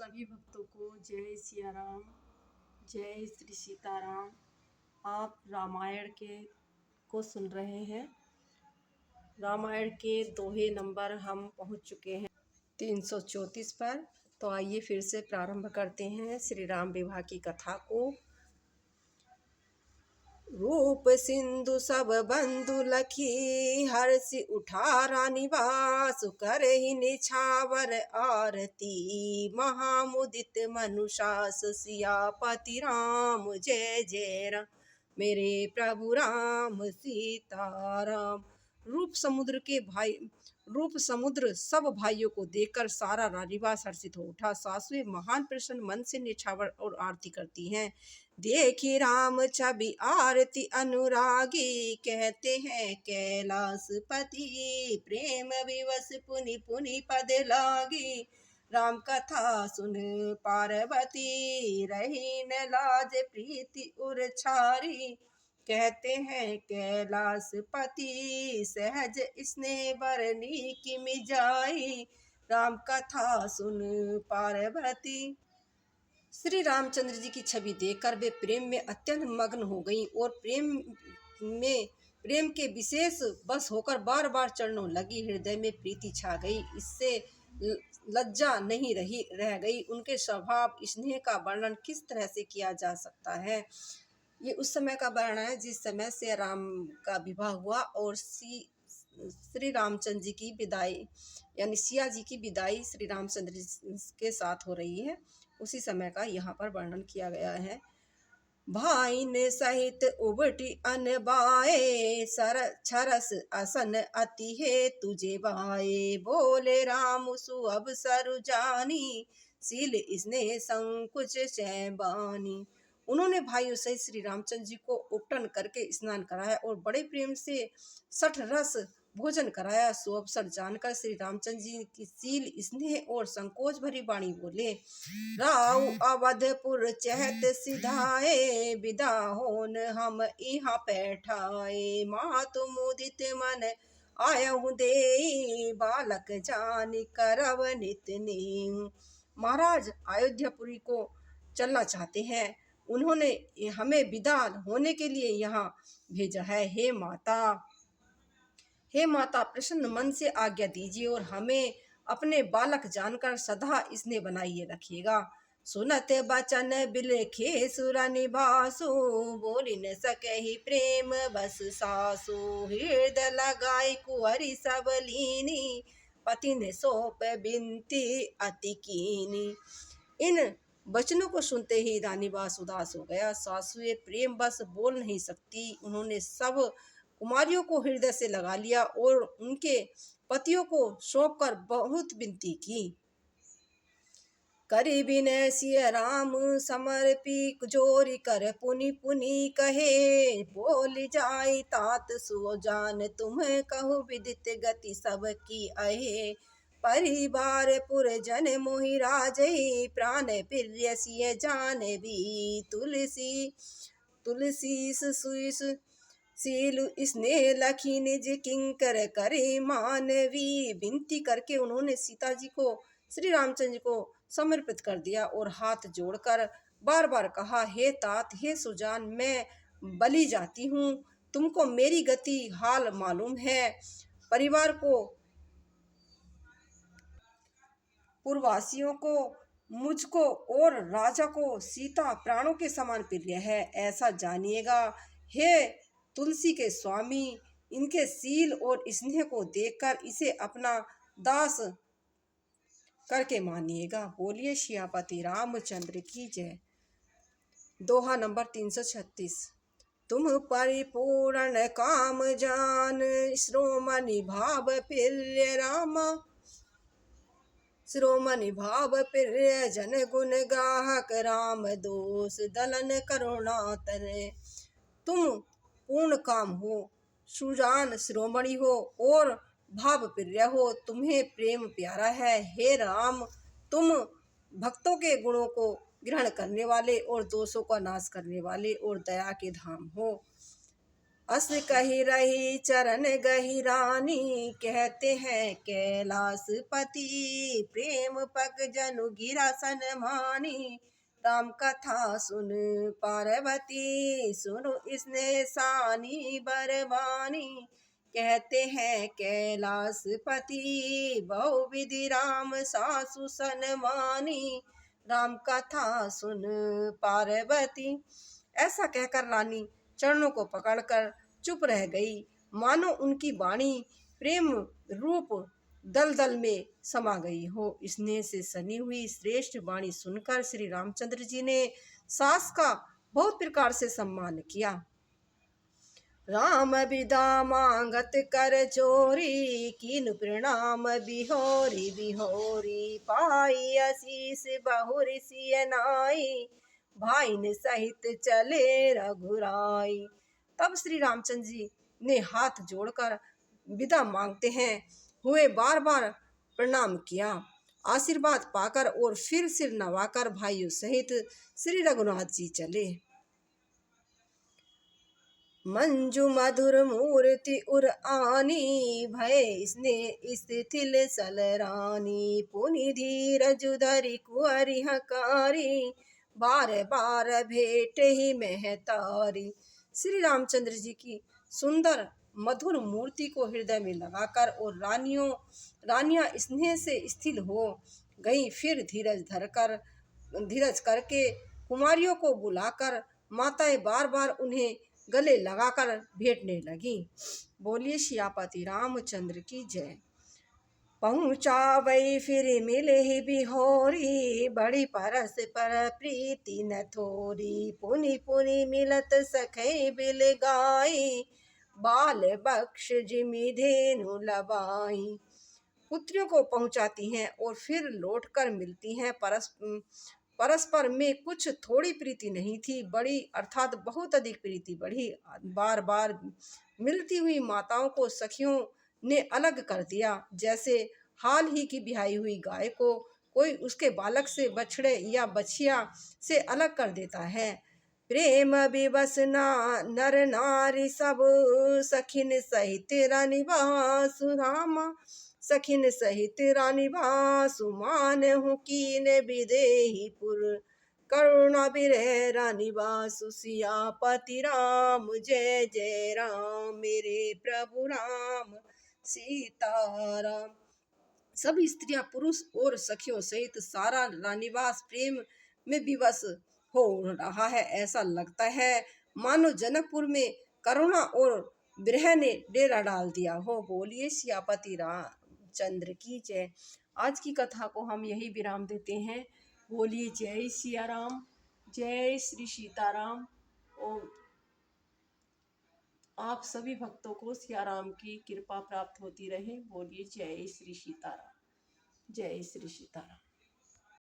सभी भक्तों को जय सिया राम, जय श्री सीताराम। आप रामायण को सुन रहे हैं। रामायण के दोहे नंबर हम पहुंच चुके हैं 334 पर। तो आइए फिर से प्रारंभ करते हैं श्री राम विवाह की कथा को। रूप सिंधु सब बंधु लखी, हर्षि उठा रानिवास, करहि निछावर आरती, महामुदित मनुषास, सियापति राम जय जय राम, मेरे प्रभु राम सीताराम। रूप समुद्र सब भाइयों को देखकर सारा रानिवास हर्षित हो उठा। सासुएं महान प्रसन्न मन से निछावर और आरती करती हैं। देखी राम छवि आरती अनुरागी, कहते हैं कैलाशपति, प्रेम विवश पुनि पुनि पद लागी, राम कथा सुन पार्वती, रही न लाज प्रीति उरछारी, कहते हैं कैलाशपति, सहज स्नेह बरनी की मिजाई, राम कथा सुन पार्वती। श्री रामचंद्र जी की छवि देखकर वे प्रेम में अत्यंत मग्न हो गईं और प्रेम के विशेष बस होकर बार बार चरणों लगी। हृदय में प्रीति छा गई, इससे लज्जा नहीं रह गई। उनके स्वभाव स्नेह का वर्णन किस तरह से किया जा सकता है। ये उस समय का वर्णन है जिस समय से राम का विवाह हुआ और श्री रामचंद्र जी की विदाई यानी सिया जी की विदाई श्री रामचंद्र जी के साथ हो रही है। उसी समय का यहाँ पर वर्णन किया गया है। भाई ने सहित उबटी अनबाए, छरस असन अति है तुझे बाए, बोले राम सुअब सरु जानी, सील स्नेह संकुच चैबानी। उन्होंने भाइयों सहित श्री रामचंद्र जी को उपटन करके स्नान कराया और बड़े प्रेम से 60 रस भोजन कराया। सो अवसर जानकर श्री रामचंद्र जी की सील स्नेह और संकोच भरी वाणी बोले, राव अवधपुर चहत सिधाए, विदा होन हम यहाँ बैठाए, मातु मुदित मन आयहु दे, बालक जान करव नित नेम। महाराज अयोध्यापुरी को चलना चाहते हैं, उन्होंने हमें विदा होने के लिए यहाँ भेजा है। हे माता प्रसन्न मन से आज्ञा दीजिए और हमें अपने बालक जानकर सदा स्नेह बनाइए रखिएगा। सुनत बचन बिलखे सुर निवासु, बोली न सके ही प्रेम बस सासु, हृदय लगाई कुंवरी सब लीनी, पति ने सौंप बिनती अति कीनी। इन वचनों को सुनते ही रानीवास उदास हो गया। सासुएं प्रेम बस बोल नहीं सकती। उन्होंने सब कुमारियों को हृदय से लगा लिया और उनके पतियों को सौंप कर बहुत विनती की। करी विनय सिय राम समर्पी, जोरी कर पुनि पुनि कहे, बोल जाई तात सुजान, तुम्हें कहु विदित गति सबकी अहे, परिवार पुरजन मोहि राजई, प्राण प्रिय सिय जानवी, तुलसी सुइस सील स्नेह लखी निज किंकर करे मानवी। विनती करके उन्होंने सीता जी को श्री रामचंद्र को समर्पित कर दिया और हाथ जोड़कर बार बार कहा, हे तात हे सुजान, मैं बलि जाती हूँ, तुमको मेरी गति हाल मालूम है। परिवार को, पुरवासियों को, मुझको और राजा को सीता प्राणों के समान प्रिय है, ऐसा जानिएगा। हे तुलसी के स्वामी, इनके सील और स्नेह को देखकर इसे अपना दास करके मानिएगा। बोलिए सियापति रामचंद्र की जय। दोहा नंबर 336। तुम परिपूर्ण काम जान, श्रोमणि भाव प्रिय रामा, श्रोमणि भाव प्रिय जन गुण ग्राहक, राम दोष दलन करुणा तरे। तुम पूर्ण काम हो, सुजान श्रोमणि हो और भाव प्रिय हो, तुम्हें प्रेम प्यारा है। हे राम, तुम भक्तों के गुणों को ग्रहण करने वाले और दोषों का नाश करने वाले और दया के धाम हो। अस कही रही चरण गही रानी, कहते हैं कैलाशपति, प्रेम पग जनु गिरा सनमानी, राम कथा सुन पार्वती, सुनो इसने सानी बरबानी, कहते हैं कैलाशपति, बहु विधि राम सासु सनमानी, राम कथा सुन पार्वती। ऐसा कहकर रानी चरणों को पकड़कर चुप रह गई, मानो उनकी वाणी प्रेम रूप दलदल में समा गई हो। स्नेह से सनी हुई श्रेष्ठ वाणी सुनकर श्री रामचंद्र जी ने सास का बहुत प्रकार से सम्मान किया। राम विदा मांगत कर चोरी, कीन प्रणाम बिहोरी बिहोरी, पाई आशीष बहुरी सिय नाई, भाईन सहित चले रघुराई। तब श्री रामचंद्र जी ने हाथ जोड़कर विदा मांगते हैं हुए बार बार प्रणाम किया, आशीर्वाद पाकर और फिर सिर नवाकर भाइयों सहित श्री रघुनाथ जी चले। मंजू मधुर मूर्ति उर आनी, भय स्ने स्थितिल सलरानी, पुनि धीरज धरि कुंवरि हकारी, बार बार भेंट ही महतारी। श्री रामचंद्र जी की सुंदर मधुर मूर्ति को हृदय में लगाकर और रानियां स्नेह से स्थिर हो गई, फिर धीरज करके कुमारियों को बुलाकर माताएं बार बार उन्हें गले लगाकर भेंटने लगी। बोलिए सियापति रामचंद्र की जय। पहुँचा वही फिर मिले ही बिहोरी, बड़ी परस पर प्रीति न थोरी, पुनि पुनि मिलत सखे बिल गाई, बाल बख्श जिमि धेनु लबाई। पुत्रियों को पहुंचाती हैं और फिर लौटकर मिलती हैं। परस्पर में कुछ थोड़ी प्रीति नहीं थी, बड़ी अर्थात बहुत अधिक प्रीति बढ़ी। बार बार मिलती हुई माताओं को सखियों ने अलग कर दिया, जैसे हाल ही की ब्याही हुई गाय को कोई उसके बालक से बछड़े या बछिया से अलग कर देता है। प्रेम विवश नर नारी सब, सखिन सहित रानिवासु रामा, सखिन सहित रानिवासु, मानहु कीन विदेहीपुर, करुणा बिरह रानिवासु, सियापति राम जय जय राम, मेरे प्रभु राम सीताराम। सभी स्त्रियां पुरुष और सखियों सहित सारा रानिवास प्रेम में विवश हो रहा है। ऐसा लगता है मानो जनकपुर में करुणा और विरह ने डेरा डाल दिया हो। बोलिए सियापति रामचंद्र की जय। आज की कथा को हम यही विराम देते हैं। बोलिए जय सिया राम, जय श्री सीताराम। और आप सभी भक्तों को सिया राम की कृपा प्राप्त होती रहे। बोलिए जय श्री सीताराम, जय श्री सीताराम।